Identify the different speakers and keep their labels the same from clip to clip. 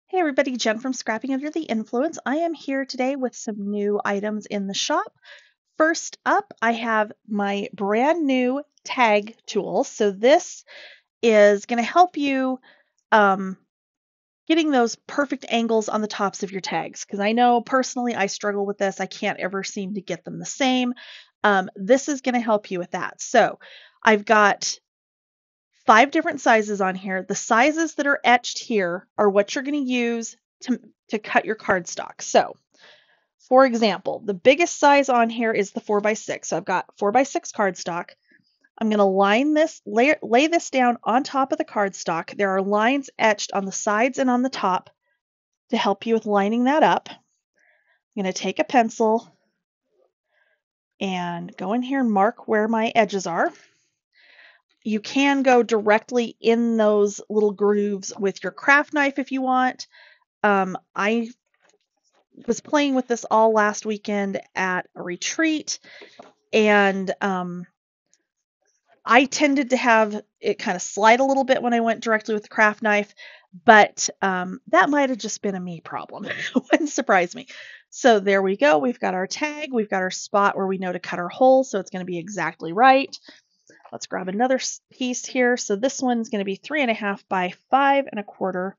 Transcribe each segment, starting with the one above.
Speaker 1: Hey everybody, Jen from Scrapping Under the Influence. I am here today with some new items in the shop. First up, I have my brand new tag tool. So this is going to help you um, getting those perfect angles on the tops of your tags. Because I know personally I struggle with this. I can't ever seem to get them the same. This is going to help you with that. So I've got 5 different sizes on here. The sizes that are etched here are what you're going to use to cut your cardstock. So, for example, the biggest size on here is the 4x6. So I've got 4x6 cardstock. I'm going to line this, lay this down on top of the cardstock. There are lines etched on the sides and on the top to help you with lining that up. I'm going to take a pencil and go in here and mark where my edges are. You can go directly in those little grooves with your craft knife if you want. I was playing with this all last weekend at a retreat, and I tended to have it kind of slide a little bit when I went directly with the craft knife, but that might have just been a me problem. It wouldn't surprise me. So there we go. We've got our tag. We've got our spot where we know to cut our hole, so it's going to be exactly right. Let's grab another piece here. So this one's going to be 3.5 by 5.25.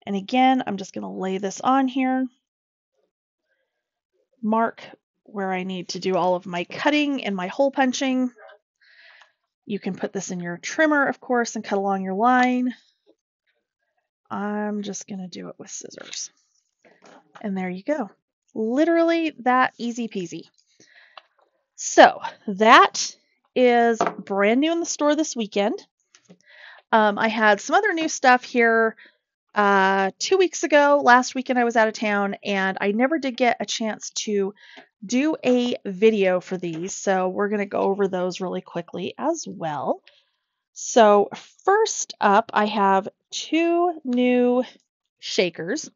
Speaker 1: And again, I'm just going to lay this on here, mark where I need to do all of my cutting and my hole punching. You can put this in your trimmer, of course, and cut along your line. I'm just going to do it with scissors. And there you go. Literally that easy peasy. So that is brand new in the store this weekend. I had some other new stuff here 2 weeks ago. Last weekend I was out of town and I never did get a chance to do a video for these, so we're going to go over those really quickly as well. So first up, I have 2 new shakers.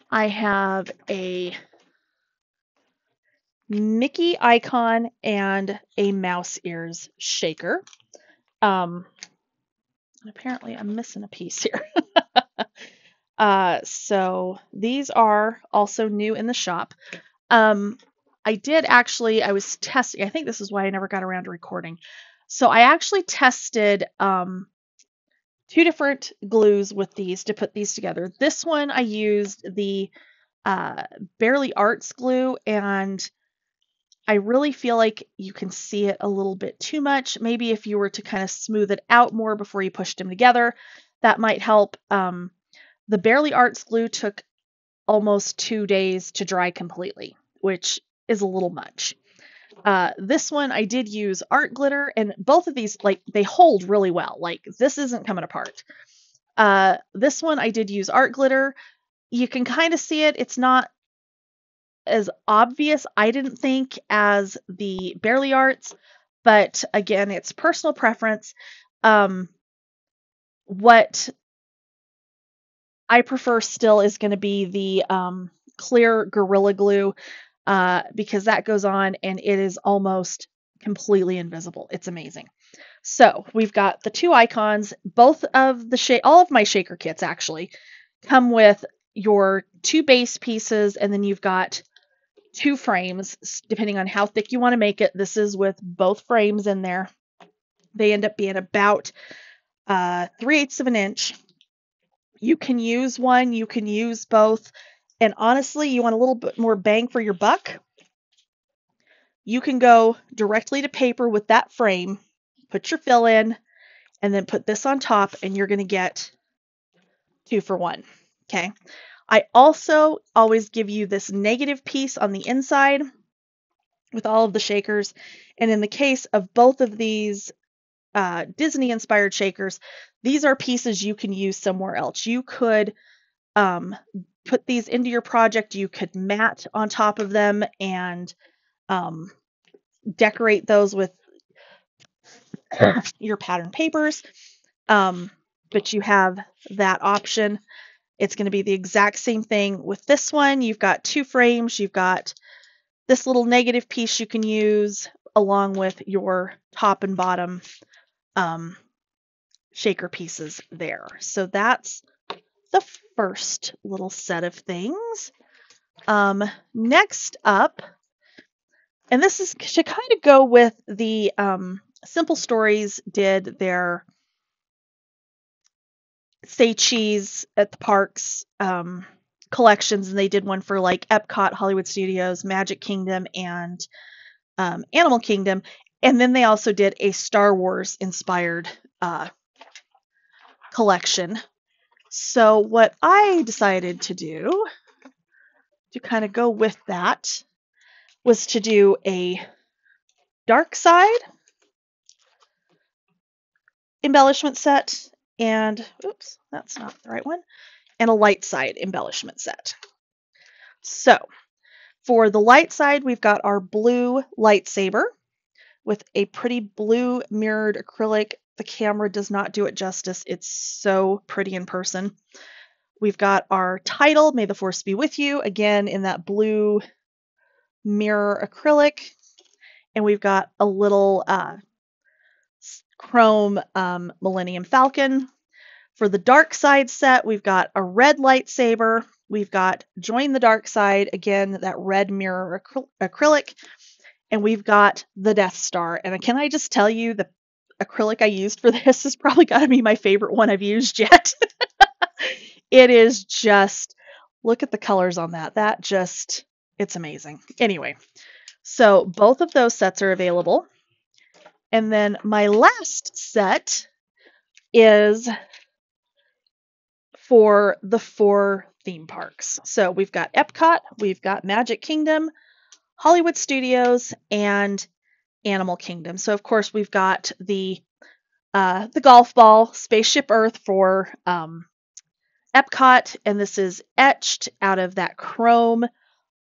Speaker 1: I have a Mickey icon and a mouse ears shaker. Apparently I'm missing a piece here. So these are also new in the shop. I was testing, I think this is why I never got around to recording. So I actually tested 2 different glues with these to put these together. This one I used the Barely Arts glue, and I really feel like you can see it a little bit too much. Maybe if you were to kind of smooth it out more before you pushed them together, that might help. The Barely Arts glue took almost 2 days to dry completely, which is a little much. This one I did use art glitter, and both of these, like, they hold really well. Like, this isn't coming apart. This one I did use art glitter. You can kind of see it. It's not as obvious, I didn't think, as the Barely Arts, but again, it's personal preference. What I prefer still is going to be the clear Gorilla Glue, because that goes on and it is almost completely invisible. It's amazing. So we've got the 2 icons. Both of all of my shaker kits actually come with your 2 base pieces, and then you've got 2 frames, depending on how thick you want to make it. This is with both frames in there. They end up being about 3/8 of an inch. You can use one, you can use both, and honestly, you want a little bit more bang for your buck, you can go directly to paper with that frame, put your fill in, and then put this on top, and you're going to get 2 for 1. Okay. I also always give you this negative piece on the inside with all of the shakers. And in the case of both of these Disney-inspired shakers, these are pieces you can use somewhere else. You could put these into your project. You could mat on top of them and decorate those with your pattern papers. But you have that option. It's going to be the exact same thing with this one. You've got 2 frames. You've got this little negative piece you can use along with your top and bottom shaker pieces there. So that's the first little set of things. Next up, and this is to kind of go with the Simple Stories did their Say Cheese at the Parks collections, and they did one for like Epcot, Hollywood Studios, Magic Kingdom, and Animal Kingdom. And then they also did a Star Wars inspired collection. So what I decided to do to kind of go with that was to do a dark side embellishment set and, oops, that's not the right one, and a light side embellishment set. So for the light side, we've got our blue lightsaber with a pretty blue mirrored acrylic. The camera does not do it justice. It's so pretty in person. We've got our title, May the Force Be With You, again in that blue mirror acrylic. And we've got a little chrome Millennium Falcon. For the dark side set, we've got a red lightsaber. We've got Join the Dark Side, again, that red mirror acrylic. And we've got the Death Star. And can I just tell you, the acrylic I used for this is probably got to be my favorite one I've used yet. It is just, look at the colors on that. That just, it's amazing. Anyway, so both of those sets are available. And then my last set is for the 4 theme parks. So we've got Epcot, we've got Magic Kingdom, Hollywood Studios, and Animal Kingdom. So of course we've got the golf ball, Spaceship Earth for Epcot, and this is etched out of that chrome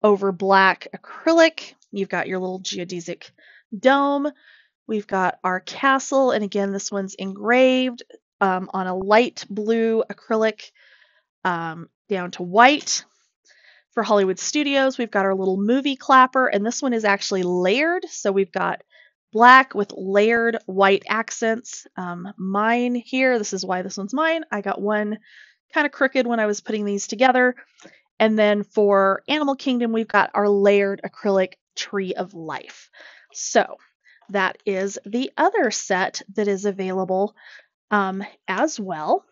Speaker 1: over black acrylic. You've got your little geodesic dome. We've got our castle, and again, this one's engraved on a light blue acrylic down to white. For Hollywood Studios, we've got our little movie clapper, and this one is actually layered. So we've got black with layered white accents. Mine here, this is why this one's mine. I got one kind of crooked when I was putting these together. And then for Animal Kingdom, we've got our layered acrylic Tree of Life. So that is the other set that is available as well.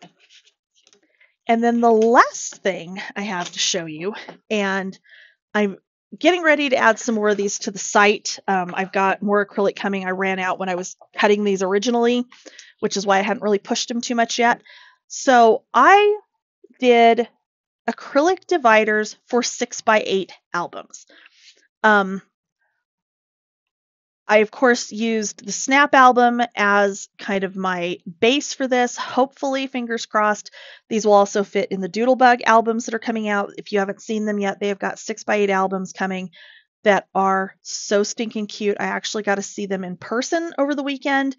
Speaker 1: And then the last thing I have to show you, and I'm getting ready to add some more of these to the site. I've got more acrylic coming. I ran out when I was cutting these originally, which is why I hadn't really pushed them too much yet. So I did acrylic dividers for 6x8 albums. I, of course, used the Snap album as kind of my base for this. Hopefully, fingers crossed, these will also fit in the Doodlebug albums that are coming out. If you haven't seen them yet, they have got 6x8 albums coming that are so stinking cute. I actually got to see them in person over the weekend,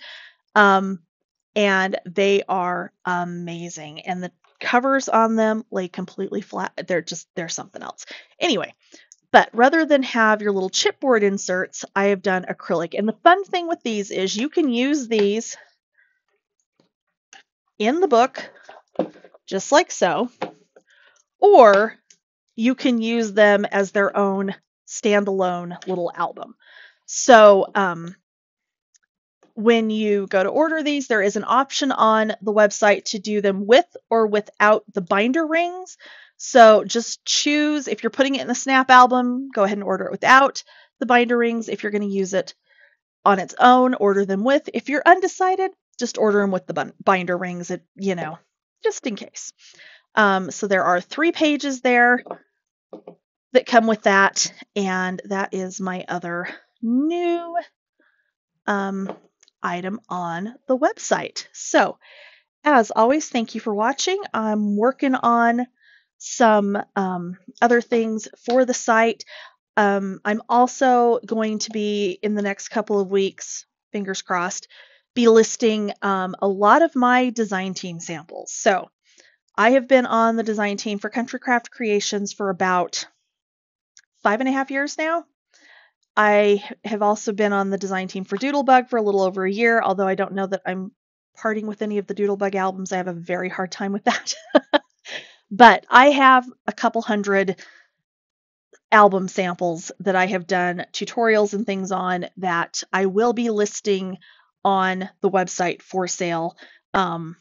Speaker 1: and they are amazing. And the covers on them lay completely flat. They're something else. Anyway. But rather than have your little chipboard inserts, I have done acrylic. And the fun thing with these is you can use these in the book, just like so, or you can use them as their own standalone little album. So when you go to order these, there is an option on the website to do them with or without the binder rings. So just choose, if you're putting it in the Snap album, go ahead and order it without the binder rings. If you're going to use it on its own, order them with. If you're undecided, just order them with the binder rings, just in case. So there are 3 pages there that come with that, and that is my other new item on the website. So as always, thank you for watching. I'm working on some other things for the site. I'm also going to be, in the next couple of weeks, fingers crossed, be listing a lot of my design team samples. So I have been on the design team for Country Craft Creations for about 5.5 years now. I have also been on the design team for Doodlebug for a little over a year, although I don't know that I'm parting with any of the Doodlebug albums. I have a very hard time with that. But I have a couple hundred album samples that I have done tutorials and things on that I will be listing on the website for sale, um,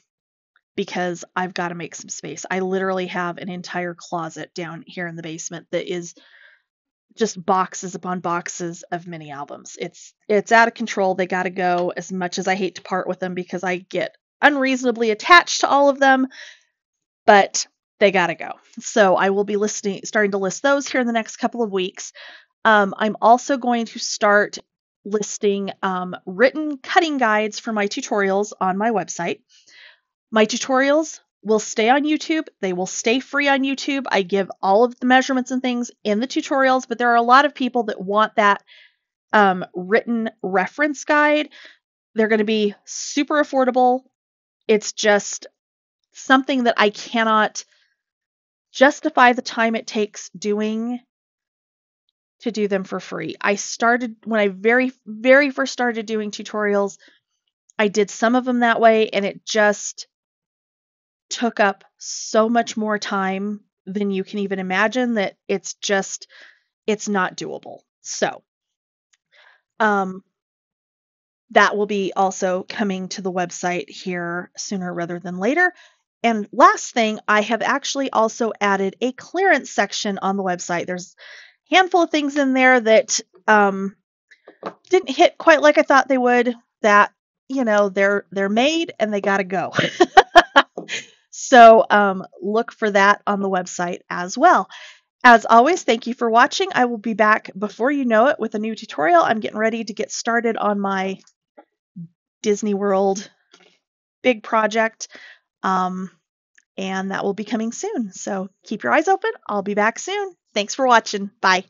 Speaker 1: because I've got to make some space. I literally have an entire closet down here in the basement that is just boxes upon boxes of mini albums. It's out of control. They got to go, as much as I hate to part with them because I get unreasonably attached to all of them, but they got to go. So I will be starting to list those here in the next couple of weeks. I'm also going to start listing written cutting guides for my tutorials on my website. My tutorials will stay on YouTube. They will stay free on YouTube. I give all of the measurements and things in the tutorials, but there are a lot of people that want that written reference guide. They're going to be super affordable. It's just something that I cannot justify the time it takes doing to do them for free. I started when I very first started doing tutorials, I did some of them that way, and it just took up so much more time than you can even imagine that it's not doable. So, um, that will be also coming to the website here sooner rather than later. And last thing, I have actually also added a clearance section on the website. There's a handful of things in there that didn't hit quite like I thought they would. That they're made and they gotta go. So look for that on the website as well. As always, thank you for watching. I will be back before you know it with a new tutorial. I'm getting ready to get started on my Disney World big project, um, and that will be coming soon. So keep your eyes open. I'll be back soon. Thanks for watching. Bye.